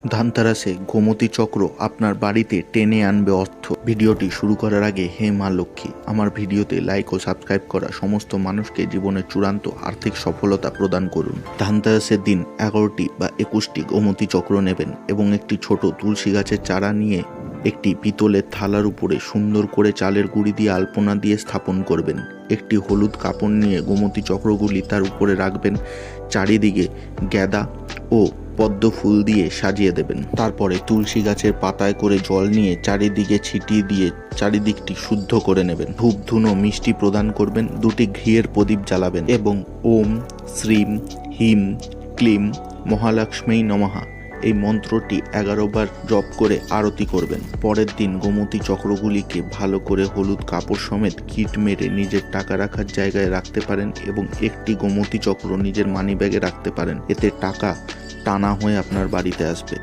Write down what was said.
ধানতেরাসে গোমতী চক্র আপনার বাড়িতে টেনে আনবে অর্থ। ভিডিওটি শুরু করার আগে হে মা লক্ষ্মী, আমার ভিডিওতে লাইক ও সাবস্ক্রাইব করা সমস্ত মানুষকে জীবনের চূড়ান্ত আর্থিক সফলতা প্রদান করুন। ধানতেরাসের দিন 11টি বা 21টি গোমতী চক্র নেবেন এবং একটি ছোট তুলসী গাছের চারা নিয়ে একটি পিতলের থালার উপরে সুন্দর করে চালের গুঁড়ি দিয়ে আলপনা দিয়ে স্থাপন করবেন। একটি হলুদ কাপড় নিয়ে গোমতী চক্রগুলি তার উপরে রাখবেন। চারিদিকে গাঁদা ও পদ্ম ফুল দিয়ে সাজিয়ে দেবেন। তারপরে তুলসী গাছের পাতায় করে জল নিয়ে চারিদিকে ছিটিয়ে দিয়ে চারিদিকটি শুদ্ধ করে নেবেন। ধূপ ধুনো মিষ্টি প্রদান করবেন। দুটি ঘিয়ের প্রদীপ জ্বালাবেন এবং ওম শ্রীম হিম ক্লিম মহালক্ষ্মী নমঃ এই মন্ত্রটি 11 বার জপ করে আরতি করবেন। পরের দিন গোমতী চক্রগুলিকে ভালো করে হলুদ কাপড় সমেত কিট মেরে নিজের টাকা রাখার জায়গায় রাখতে পারেন এবং একটি গোমতী চক্র নিজের মানিব্যাগে রাখতে পারেন। এতে টাকা টানা হয়ে আপনার বাড়িতে আসবে।